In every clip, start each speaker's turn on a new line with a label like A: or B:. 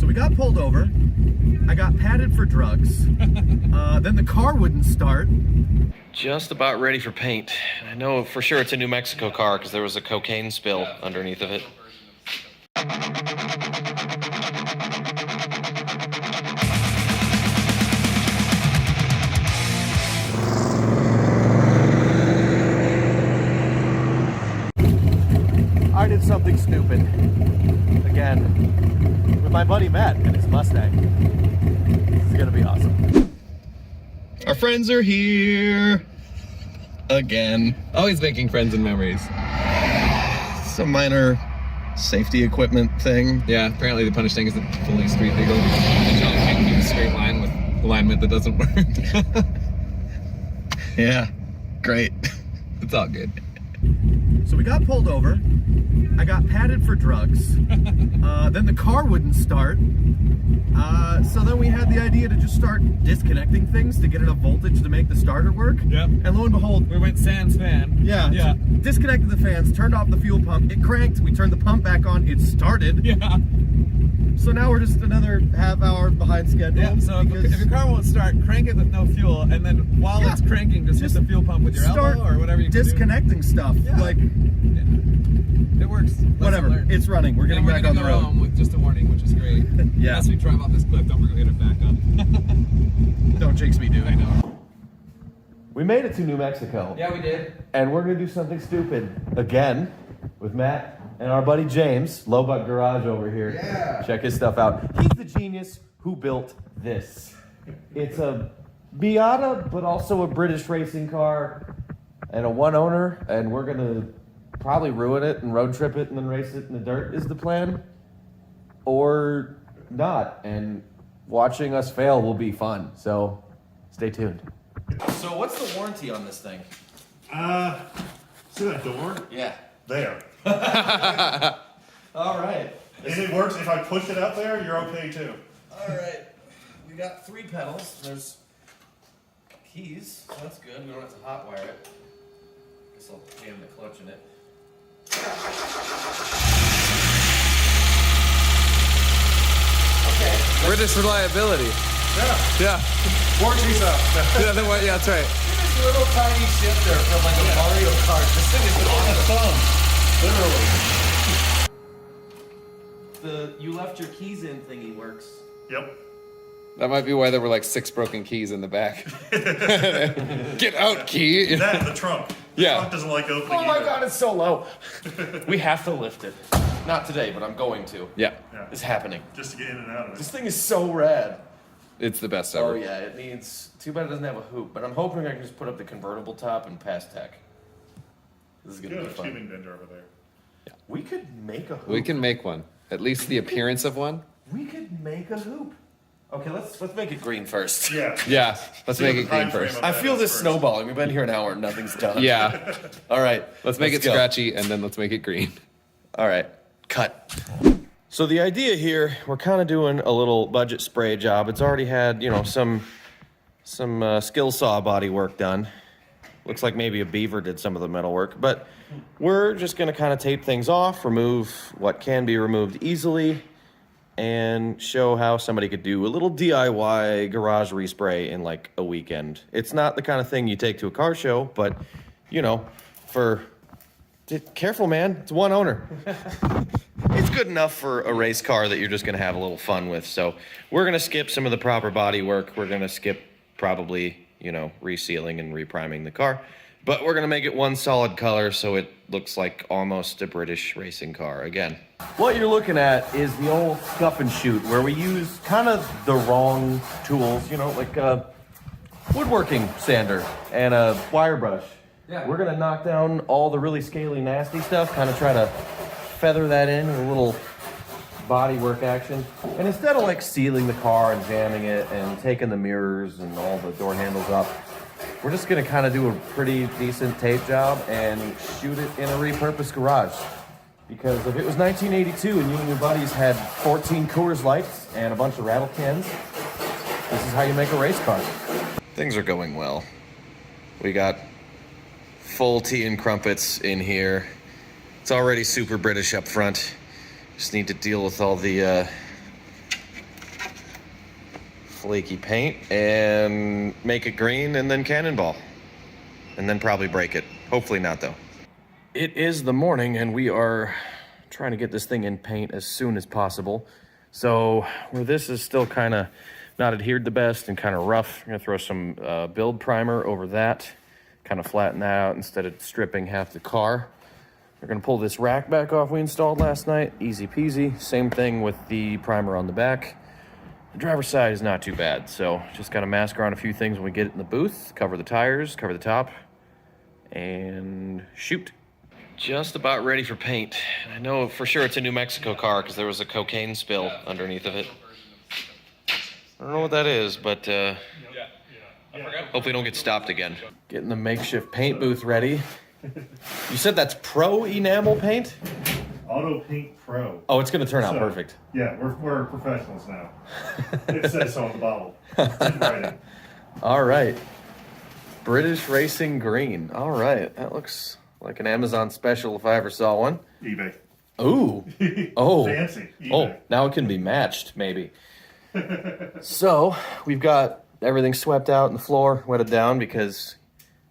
A: So we got pulled over. I got patted for drugs. Then the car wouldn't start. Just about ready for paint. I know for sure it's a New Mexico car because there was a cocaine spill underneath of it. I did something stupid. Again, with my buddy Matt and his Mustang. This is gonna be awesome. Our friends are here. Again.
B: Always making friends and memories.
A: Some minor safety equipment thing.
B: Yeah, apparently the punish thing isn't fully street legal. John can't keep a straight line with alignment that doesn't work.
A: Yeah, great.
B: It's all good.
A: So we got pulled over. I got patted for drugs. Then the car wouldn't start. So then we had the idea to just start disconnecting things to get enough voltage to make the starter work.
B: Yep.
A: And lo and behold,
B: We went sans fan.
A: yeah,
B: Yeah.
A: disconnected the fans, turned off the fuel pump, it cranked, we turned the pump back on, it started.
B: Yeah.
A: So now we're just another half hour behind schedule.
B: Yeah, so if your car won't start, crank it with no fuel, and then while it's cranking, just hit the fuel pump with your
A: start
B: elbow or whatever you can
A: disconnecting stuff.
B: Yeah.
A: Like,
B: It works. Lesson
A: whatever,
B: learned.
A: it's running. We're getting
B: And
A: back on the
B: gonna go
A: road.
B: home with just a warning, which is great.
A: Yeah.
B: As we drive off this cliff, don't forget to get it back up.
A: Don't jinx me, dude.
B: I know.
A: We made it to New Mexico.
B: Yeah, we did.
A: And we're gonna do something stupid again with Matt and our buddy James, Lowbuck Garage over here.
B: Yeah.
A: Check his stuff out. He's the genius who built this. It's a Miata, but also a British racing car and a one owner, and we're gonna probably ruin it and road trip it and then race it in the dirt is the plan. Or not. And watching us fail will be fun. So stay tuned. So what's the warranty on this thing?
C: See that door?
A: Yeah.
C: There.
A: All right.
C: And it works. If I push it up there, you're okay too.
A: All right. We got 3 pedals. There's keys. So that's good. We don't have to hotwire it. Guess I'll jam the clutch in it. Okay.
B: British reliability.
C: Yeah.
B: Yeah.
C: Warranty stuff.
B: Yeah, that's right.
A: This little tiny shifter from like a Mario Kart. This thing is
C: On a thumb. Literally.
A: you left your keys in thingy works.
C: Yep.
B: That might be why there were like 6 broken keys in the back. Get out, key.
C: That and the trunk.
B: Yeah.
C: The trunk doesn't like opening.
A: Oh my
C: either.
A: god, it's so low. We have to lift it. Not today, but I'm going to.
B: Yeah,
C: Yeah.
A: It's happening.
C: Just to get in and out of
A: This
C: it.
A: thing is so rad.
B: it's the best ever.
A: Oh yeah, it needs. Too bad it doesn't have a hoop, but I'm hoping I can just put up the convertible top and pass tech. This is
C: You
A: gonna
C: got
A: be
C: a
A: fun.
C: tubing bender over there.
A: We could make a hoop.
B: We can make one. At least the appearance of one.
A: We could make a hoop. Okay, let's make it green first.
C: Yeah.
B: Yeah, let's
C: See
B: make
C: what
B: it
C: the
B: green
C: time frame
B: first.
C: of
A: I
C: that
A: feel
C: is
A: this
C: first.
A: snowballing. We've been here an hour and nothing's done.
B: Yeah,
A: All right.
B: let's make it
A: go.
B: scratchy and then let's make it green.
A: All right. Cut. So the idea here, we're kind of doing a little budget spray job. It's already had, some skill saw body work done. Looks like maybe a beaver did some of the metal work, but we're just going to kind of tape things off, remove what can be removed easily, and show how somebody could do a little DIY garage respray in like a weekend. It's not the kind of thing you take to a car show, but careful, man. It's one owner. It's good enough for a race car that you're just going to have a little fun with. So we're going to skip some of the proper body work. We're going to skip probably, resealing and repriming the car. But we're going to make it one solid color so it looks like almost a British racing car again. What you're looking at is the old scuff and shoot where we use kind of the wrong tools, like a woodworking sander and a wire brush.
B: Yeah.
A: We're going to knock down all the really scaly, nasty stuff, kind of try to feather that in with a little body work action. And instead of like sealing the car and jamming it and taking the mirrors and all the door handles up, we're just gonna kind of do a pretty decent tape job and shoot it in a repurposed garage. Because if it was 1982 and you and your buddies had 14 Coors Lights and a bunch of rattle cans, this is how you make a race car. Things are going well. We got full tea and crumpets in here. It's already super British up front. Just need to deal with all the flaky paint and make it green and then cannonball. And then probably break it. Hopefully not, though. It is the morning, and we are trying to get this thing in paint as soon as possible. So where this is still kind of not adhered the best and kind of rough, I'm going to throw some build primer over that, kind of flatten that out instead of stripping half the car. We're going to pull this rack back off we installed last night. Easy peasy. Same thing with the primer on the back. The driver's side is not too bad, so just got to mask around a few things when we get it in the booth, cover the tires, cover the top, and shoot. Just about ready for paint. I know for sure it's a New Mexico car because there was a cocaine spill underneath of it. I don't know what that is, but hopefully don't get stopped again. Getting the makeshift paint booth ready. You said that's pro enamel paint?
C: Auto Paint Pro.
A: Oh, it's going to turn out perfect.
C: Yeah, we're professionals now. It says so on the bottle. It's in writing.
A: All right. British Racing Green. All right. That looks like an Amazon special if I ever saw one.
C: eBay.
A: Ooh. Oh.
C: Fancy. eBay.
A: Oh, now it can be matched, maybe. So, we've got everything swept out on the floor, wetted down because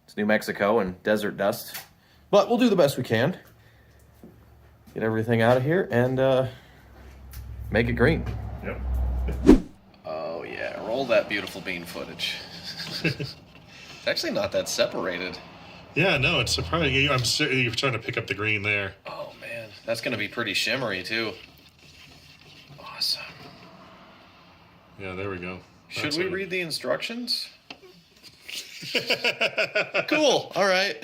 A: it's New Mexico and desert dust. But we'll do the best we can. Get everything out of here and make it green.
C: Yep.
A: Oh, yeah. Roll that beautiful bean footage. It's actually not that separated.
C: Yeah, no, it's surprising. You're trying to pick up the green there.
A: Oh, man. That's going to be pretty shimmery, too. Awesome.
C: Yeah, there we go.
A: Should we read the instructions? Cool. All right.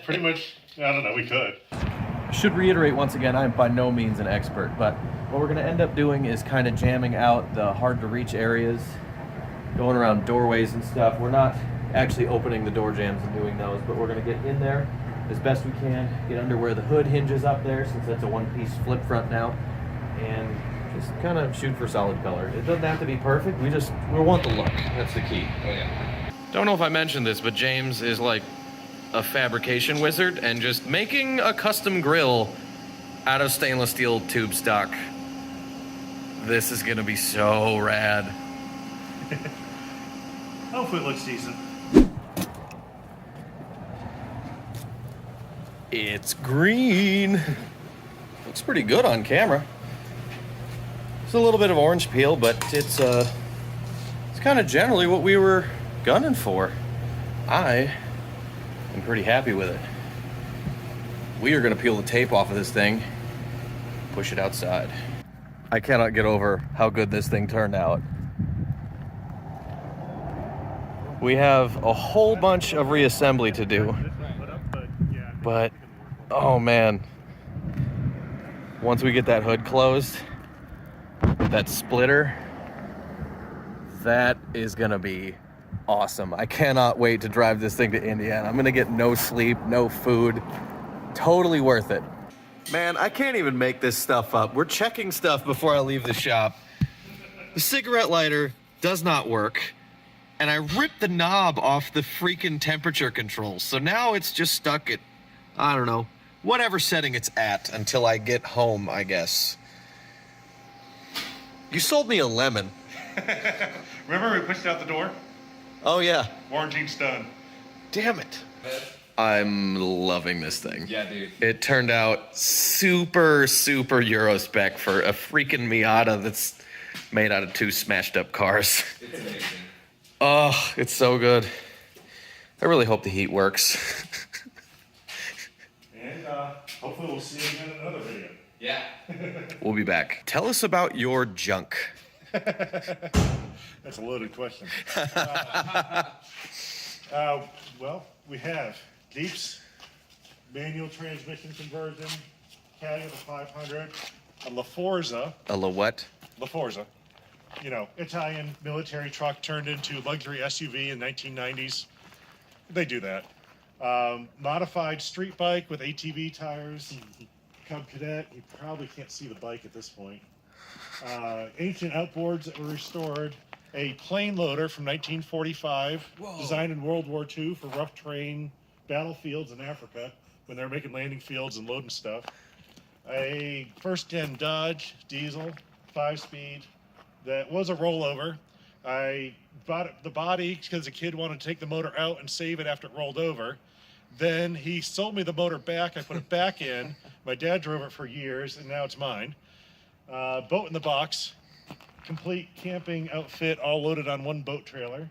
C: Pretty much, I don't know, we could.
A: Should reiterate once again, I'm by no means an expert, but what we're going to end up doing is kind of jamming out the hard-to-reach areas, going around doorways and stuff. We're not actually opening the door jams and doing those, but we're going to get in there as best we can, get under where the hood hinges up there, since that's a one-piece flip front now, and just kind of shoot for solid color. It doesn't have to be perfect. We want the look. That's the key.
B: Oh yeah.
A: Don't know if I mentioned this, but James is like a fabrication wizard and just making a custom grill out of stainless steel tube stock. This is gonna be so rad.
C: Hopefully it looks decent.
A: It's green. Looks pretty good on camera. It's a little bit of orange peel, but it's kind of generally what we were gunning for. I'm pretty happy with it. We are going to peel the tape off of this thing, push it outside. I cannot get over how good this thing turned out. We have a whole bunch of reassembly to do, but oh man, once we get that hood closed, that splitter, that is going to be awesome. I cannot wait to drive this thing to Indiana. I'm gonna get no sleep, no food. Totally worth it. Man, I can't even make this stuff up. We're checking stuff before I leave the shop. The cigarette lighter does not work, and I ripped the knob off the freaking temperature controls. So now it's just stuck at, I don't know, whatever setting it's at until I get home, I guess. You sold me a lemon.
C: Remember we pushed out the door?
A: Oh yeah.
C: Warranty's done.
A: Damn it. I'm loving this thing.
B: Yeah, dude.
A: It turned out super, super Euro spec for a freaking Miata that's made out of two smashed up cars.
B: It's amazing.
A: Oh, it's so good. I really hope the heat works.
C: And hopefully we'll see you again in another video.
B: Yeah.
A: We'll be back. Tell us about your junk.
C: That's a loaded question. Well, we have Jeep's manual transmission conversion, Caddy with a 500, a La Forza.
A: A la what?
C: La Forza. You know, Italian military truck turned into luxury SUV in 1990s. They do that. Modified street bike with ATV tires. Cub Cadet. You probably can't see the bike at this point. Ancient outboards that were restored. A plane loader from 1945, designed in World War II for rough terrain battlefields in Africa when they were making landing fields and loading stuff. A first-gen Dodge diesel, 5-speed, that was a rollover. I bought the body because the kid wanted to take the motor out and save it after it rolled over. Then he sold me the motor back. I put it back in. My dad drove it for years, and now it's mine. Boat in the box, complete camping outfit, all loaded on one boat trailer.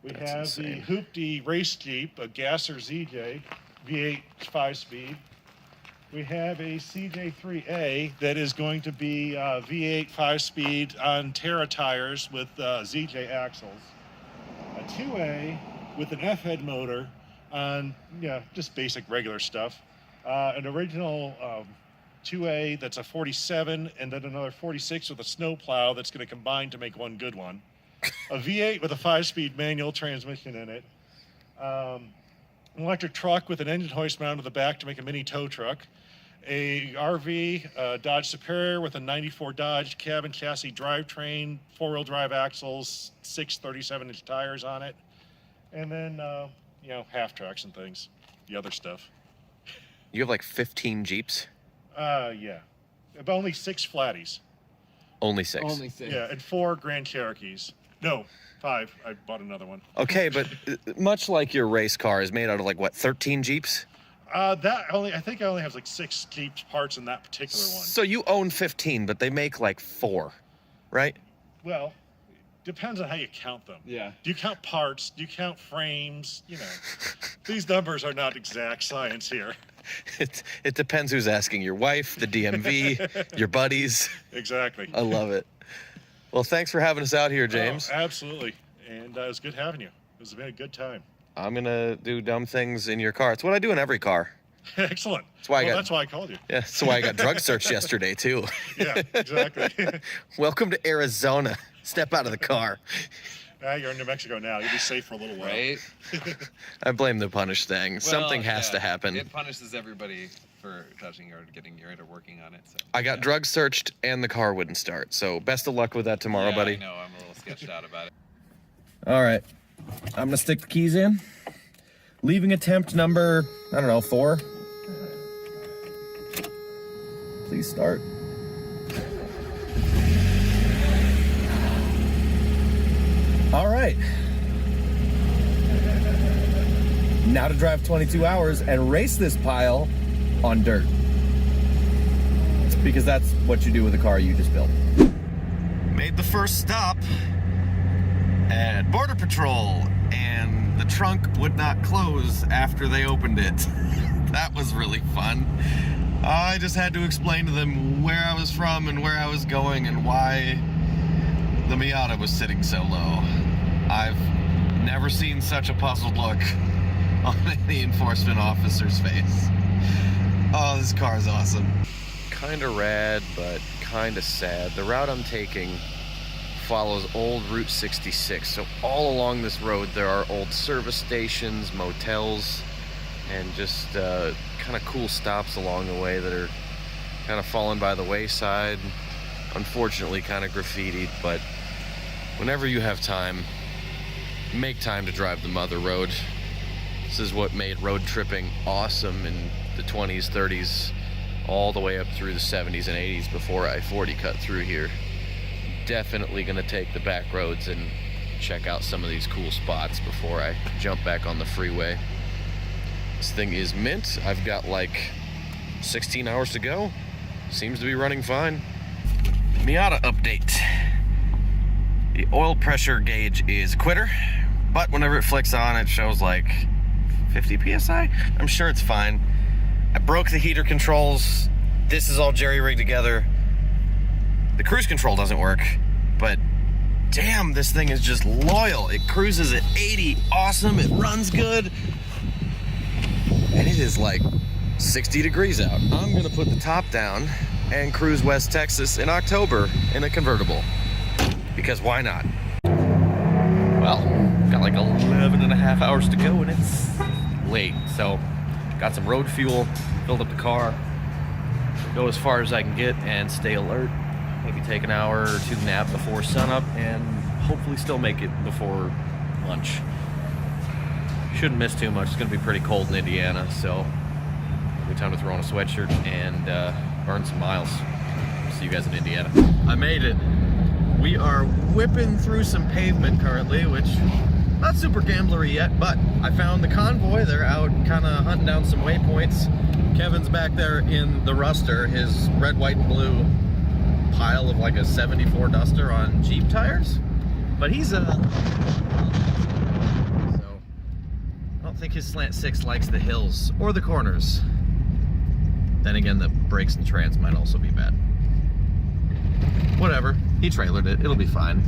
C: We have
A: insane.
C: the Hoopty race Jeep, a Gasser ZJ, V8 5-speed. We have a CJ3A that is going to be V8 5-speed on Terra tires with ZJ axles. A 2A with an F-head motor on, just basic regular stuff. An original 2A that's a 47, and then another 46 with a snowplow that's going to combine to make one good one. A V8 with a 5-speed manual transmission in it. An electric truck with an engine hoist mounted to the back to make a mini tow truck. A RV, Dodge Superior with a 94 Dodge cabin chassis drivetrain, 4-wheel drive axles, 6 37-inch tires on it. And then, half tracks and things, the other stuff.
A: You have like 15 Jeeps?
C: Yeah. But only 6 Flatties.
A: Only 6.
B: Only 6.
C: Yeah, and 4 Grand Cherokees. No, 5. I bought another one.
A: Okay, but much like your race car is made out of like what, 13 Jeeps?
C: I think I only have like 6 Jeeps parts in that particular one.
A: So you own 15, but they make like 4, right?
C: Well, depends on how you count them.
B: Yeah.
C: Do you count parts? Do you count frames? These numbers are not exact science here.
A: It depends who's asking. Your wife, the DMV, your buddies.
C: Exactly.
A: I love it. Well, thanks for having us out here, James.
C: Oh, absolutely. And it was good having you. It's been a good time.
A: I'm going to do dumb things in your car. It's what I do in every car.
C: Excellent.
A: That's why
C: that's why I called you.
A: Yeah, that's why I got drug searched yesterday, too.
C: Yeah, exactly.
A: Welcome to Arizona. Step out of the car.
C: You're in New Mexico now. You'll be safe for a little while.
B: Right?
A: I blame the punish thing.
B: Well,
A: Something has to happen.
B: It punishes everybody for touching or getting your or working on it. So
A: I got drug searched and the car wouldn't start. So best of luck with that tomorrow,
B: yeah,
A: buddy.
B: I know. I'm a little sketched out about it.
A: All right. I'm going to stick the keys in. Leaving attempt number, 4. Please start. All right. Now to drive 22 hours and race this pile on dirt. Because that's what you do with a car you just built. Made the first stop at Border Patrol, and the trunk would not close after they opened it. That was really fun. I just had to explain to them where I was from and where I was going and why the Miata was sitting so low. I've never seen such a puzzled look on any enforcement officer's face. Oh, this car is awesome. Kinda rad, but kinda sad. The route I'm taking follows old Route 66. So all along this road there are old service stations, motels, and just kind of cool stops along the way that are kind of fallen by the wayside. Unfortunately kind of graffitied, but whenever you have time, make time to drive the mother road. This is what made road tripping awesome in the 20s, 30s, all the way up through the 70s and 80s before I-40 cut through here. Definitely gonna take the back roads and check out some of these cool spots before I jump back on the freeway. This thing is mint. I've got like 16 hours to go. Seems to be running fine. Miata update. The oil pressure gauge is quitter, but whenever it flicks on, it shows like 50 PSI. I'm sure it's fine. I broke the heater controls. This is all jerry-rigged together. The cruise control doesn't work, but damn, this thing is just loyal. It cruises at 80, awesome, it runs good. And it is like 60 degrees out. I'm gonna put the top down and cruise West Texas in October in a convertible. Because why not? Well, got like 11 and a half hours to go and it's late. So, got some road fuel, filled up the car, go as far as I can get and stay alert. Maybe take an hour or two nap before sunup and hopefully still make it before lunch. Shouldn't miss too much. It's gonna be pretty cold in Indiana, so good time to throw on a sweatshirt and burn some miles. See you guys in Indiana. I made it. We We are whipping through some pavement currently, which not super gamblery yet, but I found the convoy. They're out kind of hunting down some waypoints. Kevin's back there in the roadster, his red, white, and blue pile of like a 74 Duster on Jeep tires. But he's so I don't think his Slant 6 likes the hills or the corners. Then again, the brakes and trans might also be bad. Whatever, he trailered it, it'll be fine.